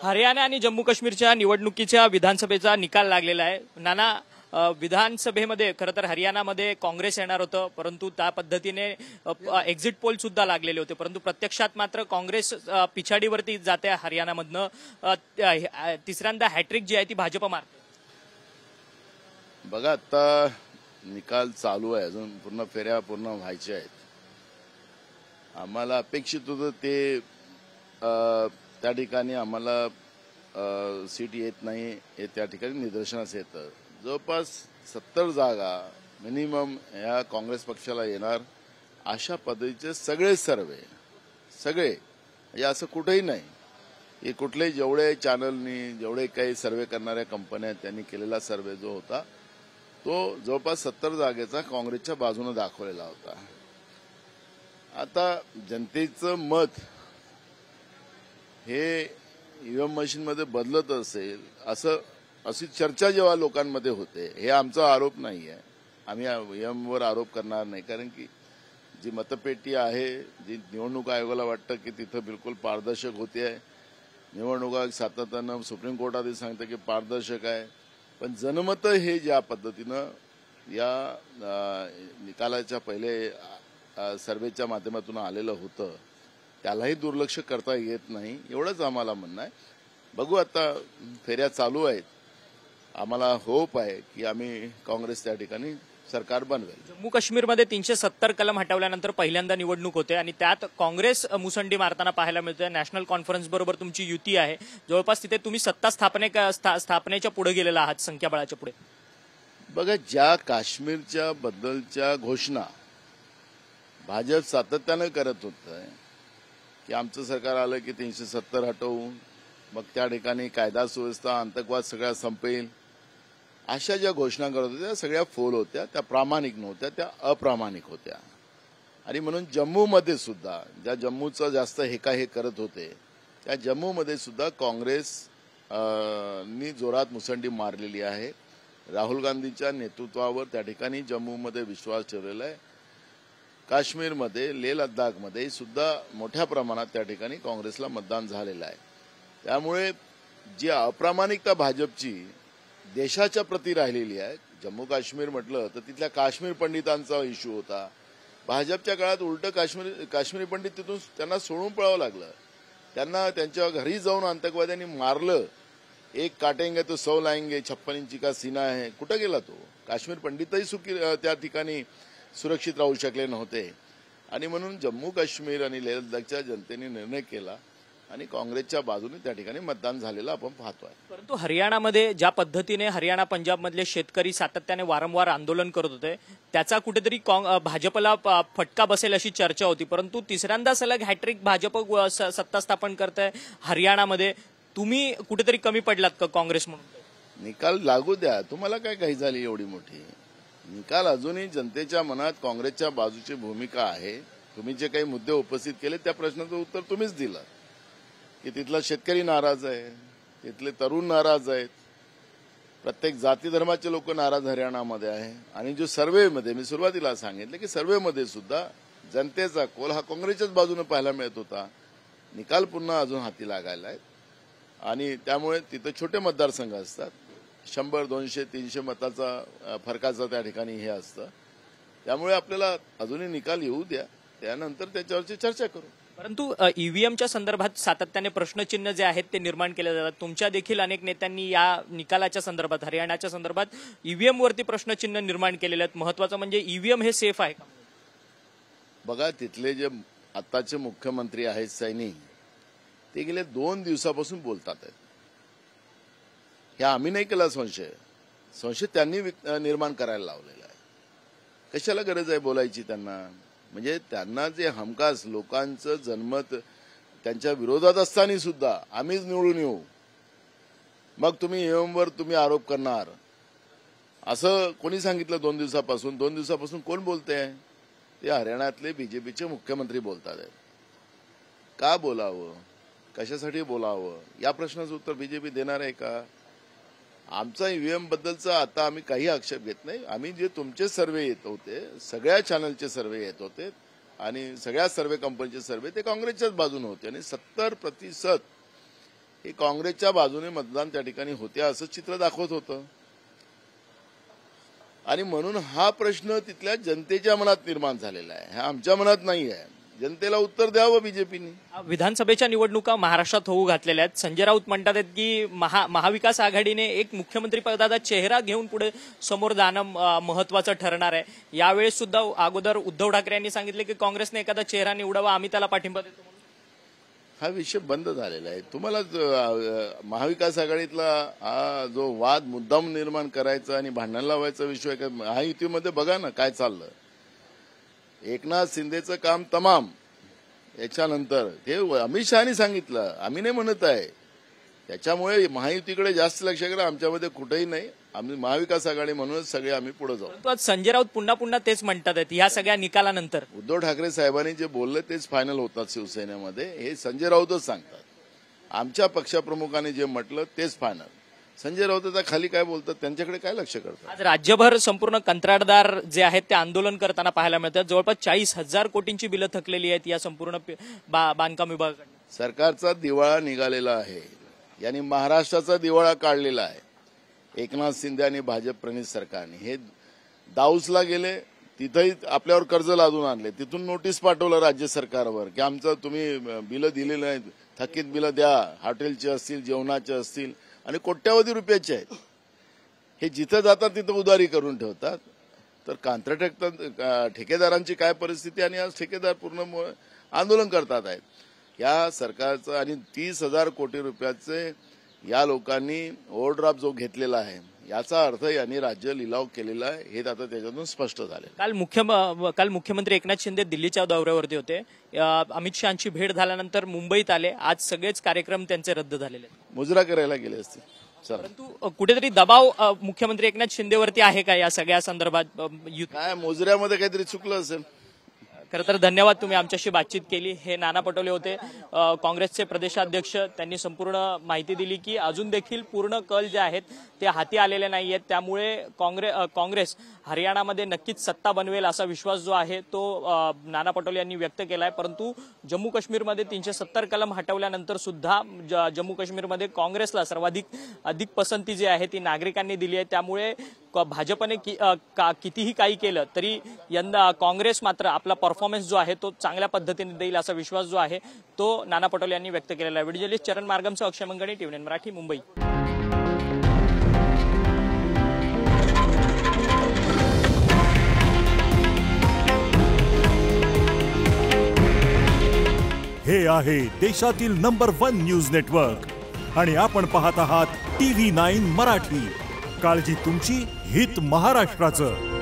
हरियाणा आणि जम्मू काश्मीरच्या निवडणुकीच्या विधानसभेचा निकाल लागलेला आहे. नाना, विधानसभेमध्ये खरं तर हरियाणामध्ये काँग्रेस येणार होतं, परंतु त्या पद्धतीने एक्झिट पोल सुद्धा लागलेले होते, परंतु प्रत्यक्षात मात्र काँग्रेस पिछाडीवरती जाते. हरियाणामधनं तिसऱ्यांदा हॅट्रिक जी आहे ती भाजप मारते. बघा, आता निकाल चालू आहे, अजून पूर्ण फेऱ्या पूर्ण व्हायच्या आहेत. आम्हाला अपेक्षित होतं ते त्या ठिकाणी आम्हाला सीट येत नाही हे त्या ठिकाणी निदर्शनास येतं. जवळपास 70 जागा मिनिमम ह्या काँग्रेस पक्षाला येणार अशा पद्धतीचे सगळे सर्वे, सगळे म्हणजे असं कुठेही नाही की कुठलेही जेवढे चॅनलनी जेवढे काही सर्वे करणाऱ्या कंपन्या त्यांनी केलेला सर्वे जो होता तो जवळपास 70 जागेचा काँग्रेसच्या बाजूने दाखवलेला होता. आता जनतेचं मत हे ईव्हीएम मशीनमध्ये बदलत असेल अशी चर्चा जेव्हा लोकांमध्ये होते, हे आमचा आरोप नाही आहे. आम्ही ईव्हीएमवर आरोप करणार नाही, कारण की जी मतपेटी आहे, जी निवडणूक आयोगाला वाटतं की तिथं बिलकुल पारदर्शक होते आहे. निवडणूक आयोग सातत्यानं सुप्रीम कोर्टात सांगतं की पारदर्शक आहे, पण जनमत हे ज्या पद्धतीनं या निकालाच्या पहिले सर्वेच्या माध्यमातून आलेलं होतं त्यालाही दुर्लक्ष करता येत नाही, एवढंच आम्हाला म्हणणं आहे. बघू, आता फेऱ्या चालू आहेत. आम्हाला होप आहे की आम्ही काँग्रेस त्या ठिकाणी सरकार बनवेल. जम्मू काश्मीरमध्ये 370 कलम हटवल्यानंतर पहिल्यांदा निवडणूक होते आणि त्यात काँग्रेस मुसंडी मारताना पाहायला मिळतोय. नॅशनल कॉन्फरन्स बरोबर तुमची युती आहे, जवळपास तिथे तुम्ही सत्ता स्थापनेच्या पुढे गेलेला आहात, संख्याबळाच्या पुढे. बघा, ज्या काश्मीरच्या बद्दलच्या घोषणा भाजप सातत्यानं करत होतं की आमचं सरकार आलं की 370 हटवू, मग त्या ठिकाणी कायदा सुव्यवस्था आतंकवाद सगळ्या संपेल, अशा ज्या घोषणा करत होत्या त्या सगळ्या फोल होत्या, त्या प्रामाणिक नव्हत्या, त्या अप्रामाणिक होत्या. आणि म्हणून जम्मूमध्ये सुद्धा ज्या जम्मूचं जास्त हे करत होते त्या जम्मूमध्ये सुद्धा काँग्रेसनी जोरात मुसंडी मारलेली आहे. राहुल गांधीच्या नेतृत्वावर त्या ठिकाणी जम्मूमध्ये विश्वास ठेवलेला आहे. काश्मीरमध्ये, लेह लडाखमध्ये सुद्धा मोठ्या प्रमाणात त्या ठिकाणी काँग्रेसला मतदान झालेलं आहे. त्यामुळे जी अप्रामाणिकता भाजपची देशाच्या प्रती राहिलेली आहे, जम्मू काश्मीर म्हटलं तर तिथल्या काश्मीर पंडितांचा इश्यू होता. भाजपच्या काळात उलट काश्मीरी पंडित तिथून त्यांना सोडून पळावं लागलं. त्यांना त्यांच्या घरी जाऊन आतंकवाद्यांनी मारलं. एक काटेंगे तो 100 लाएंगे, 56 इंची का सीना है, कुठं गेला तो? काश्मीर पंडितही त्या ठिकाणी सुरक्षित राहू शकले नव्हते. आणि म्हणून जम्मू काश्मीर आणि लेह लडाखच्या जनतेने निर्णय केला आणि काँग्रेसच्या बाजूने त्या ठिकाणी मतदान झालेलं आपण पाहतोय. परंतु हरियाणामध्ये ज्या पद्धतीने हरियाणा पंजाबमधले शेतकरी सातत्याने वारंवार आंदोलन करत होते त्याचा कुठेतरी भाजपला फटका बसेल अशी चर्चा होती, परंतु तिसऱ्यांदा सलग हॅट्रिक भाजप सत्ता स्थापन करतंय हरियाणामध्ये. तुम्ही कुठेतरी कमी पडलात का काँग्रेस म्हणून? निकाल लागू द्या, तुम्हाला काय काही झाली एवढी मोठी? निकाल अजूनही जनतेच्या मनात काँग्रेसच्या बाजूची भूमिका आहे. तुम्ही जे काही मुद्दे उपस्थित केले त्या प्रश्नाचं उत्तर तुम्हीच दिलं की तिथला शेतकरी नाराज आहे, तिथले तरुण नाराज आहेत, प्रत्येक जाती धर्माचे लोक नाराज हरियाणामध्ये आहे. आणि जो सर्वेमध्ये मी सुरुवातीला सांगितलं की सर्वेमध्ये सुद्धा जनतेचा कौल हा काँग्रेसच्याच बाजूने पाहायला मिळत होता. निकाल पुन्हा अजून हाती लागायला आहेत आणि त्यामुळे तिथे छोटे मतदारसंघ असतात, 100, 200, 300 मताचा फरकाचं त्या ठिकाणी हे असतं. त्यामुळे आपल्याला अजूनही निकाल येऊ द्या, त्यानंतर त्याच्यावरची चर्चा करू. परंतु ईव्हीएमच्या संदर्भात सातत्याने प्रश्नचिन्ह जे आहेत ते निर्माण केले जातात. तुमच्या देखील अनेक नेत्यांनी या निकालाच्या संदर्भात, हरियाणाच्या संदर्भात ईव्हीएम वरती प्रश्नचिन्ह निर्माण केलेले आहेत. महत्वाचं म्हणजे ईव्हीएम हे सेफ आहे का? बघा, तिथले जे आताचे मुख्यमंत्री आहेत सैनी, ते गेले 2 दिवसापासून बोलतात आहेत. हे आम्ही नाही केला संशय त्यांनी निर्माण करायला लावलेला आहे. कशाला गरज आहे बोलायची त्यांना? म्हणजे त्यांना जे हमखास लोकांचं जनमत त्यांच्या विरोधात असताना सुद्धा आम्हीच निवडून येऊ, मग तुम्ही ईव्हीएमवर तुम्ही आरोप करणार, असं कोणी सांगितलं? 2 दिवसापासून कोण बोलते? ते हरियाणातले बीजेपीचे मुख्यमंत्री बोलतात आहेत. का बोलावं, कशासाठी बोलावं, या प्रश्नाचं उत्तर बीजेपी देणार आहे का? आमचा ईव्हीएम बद्दलचा आता आम्ही काही आक्षेप घेत नाही. आम्ही जे तुमचे सर्वे येत होते, सगळ्या चॅनलचे सर्वे येत होते आणि सगळ्या सर्वे कंपनीचे सर्वे ते काँग्रेसच्याच बाजूने होते आणि 70% हे काँग्रेसच्या बाजूने मतदान त्या ठिकाणी होते असं चित्र दाखवत होतं आणि म्हणून हा प्रश्न तिथल्या जनतेच्या मनात निर्माण झालेला आहे, हा आमच्या मनात नाही आहे. जनतेला उत्तर द्यावं बीजेपीने. विधानसभेच्या निवडणुका महाराष्ट्रात होऊ घातलेल्या आहेत. संजय राऊत म्हणतात आहेत की महाविकास आघाडीने एक मुख्यमंत्री पदाचा चेहरा घेऊन पुढे समोर जाणं महत्वाचं ठरणार आहे. यावेळेस सुद्धा अगोदर उद्धव ठाकरे यांनी सांगितले की काँग्रेसने एखादा चेहरा निवडावा, आम्ही त्याला पाठिंबा देतो. हा विषय बंद झालेला आहे. तुम्हाला महाविकास आघाडीतला हा जो वाद मुद्दाम निर्माण करायचा आणि भांडण लावायचा विषय आहे का? महायुतीमध्ये बघा ना काय चाललं. एकनाथ शिंदेचं काम तमाम याच्यानंतर हे अमित शहानी सांगितलं, आम्ही नाही म्हणत आहे. त्याच्यामुळे महायुतीकडे जास्त लक्ष करा, आमच्यामध्ये कुठेही नाही. आम्ही महाविकास आघाडी म्हणूनच सगळे आम्ही पुढे जाऊ. आज संजय राऊत पुन्हा पुन्हा तेच म्हणतात आहेत ह्या सगळ्या निकालानंतर. उद्धव ठाकरे साहेबांनी जे बोलले तेच फायनल होतात शिवसेनेमध्ये, हे संजय राऊतच सांगतात. आमच्या पक्षप्रमुखांनी जे म्हटलं तेच फायनल. संजय राऊत आता खाली काय बोलतात त्यांच्याकडे काय लक्ष करतात. आज राज्यभर संपूर्ण कंत्राटदार जे आहेत ते आंदोलन करताना पाहायला मिळतात. जवळपास 40,000 कोटींची बिलं थकलेली आहेत या संपूर्ण बांधकाम विभागाकडे. सरकारचा दिवाळा निघालेला आहे, यांनी महाराष्ट्राचा दिवाळा काढलेला आहे. एकनाथ शिंदे आणि भाजप प्रणित सरकारने हे दाऊसला गेले, तिथंही आपल्यावर कर्ज लादून आणले, तिथून नोटीस पाठवलं राज्य सरकारवर की आमचं तुम्ही बिलं दिलेली नाहीत, थकीत बिलं द्या, हॉटेलचे असतील, जेवणाचे असतील आणि कोट्यावधी रुपयाचे आहेत. हे जिथं जातात तिथं उधारी करून ठेवतात. तर कंत्राट ठेकेदारांची काय परिस्थिती, आणि आज ठेकेदार पूर्ण आंदोलन करतात आहेत. या सरकारचं आणि 30,000 कोटी रुपयाचे या लोकांनी ओव्हरड्राफ्ट जो घेतलेला आहे याचा अर्थ यांनी राज्य लिलाव केलेला आहे, हे आता त्याच्यातून स्पष्ट झाले. काल मुख्यमंत्री एकनाथ शिंदे दिल्लीच्या दौऱ्यावरती होते. अमित शहाची भेट झाल्यानंतर मुंबईत आले. आज सगळेच कार्यक्रम त्यांचे रद्द झालेले आहेत. मुजरा करायला गेले असते. परंतु कुठेतरी दबाव मुख्यमंत्री एकनाथ शिंदेवरती आहे का या सगळ्या संदर्भात? काय मोजऱ्यामध्ये काहीतरी चुकलं असेल. खरं तर धन्यवाद, तुम्ही आमच्याशी बातचीत केली. हे नाना पटोले होते, काँग्रेसचे प्रदेशाध्यक्ष. त्यांनी संपूर्ण माहिती दिली की अजून देखील पूर्ण कल जे आहेत ते हाती आलेले नाही आहेत. त्यामुळे काँग्रेस हरियाणामध्ये नक्कीच सत्ता बनवेल असा विश्वास जो आहे तो नाना पटोले यांनी व्यक्त केला आहे. परंतु जम्मू काश्मीरमध्ये 370 कलम हटवल्यानंतर सुद्धा जम्मू काश्मीरमध्ये काँग्रेसला अधिक पसंती जी आहे ती नागरिकांनी दिली आहे. त्यामुळे भाजपने कितीही काही केलं तरी यंदा काँग्रेस मात्र आपला परफॉर्मन्स जो आहे तो चांगल्या पद्धतीने देईल असा विश्वास जो आहे तो नाना पटोले यांनी व्यक्त केलेला आहे. व्हिडिओ जर्नलिस्ट चरण मार्गमसह अक्षय मंगणी, टीव्ही 9 मराठी, मुंबई. हे आहे देशातील नंबर 1 न्यूज नेटवर्क आणि आपण पाहत आहात टीव्ही 9 मराठी. काळजी तुमची, हित महाराष्ट्राचं.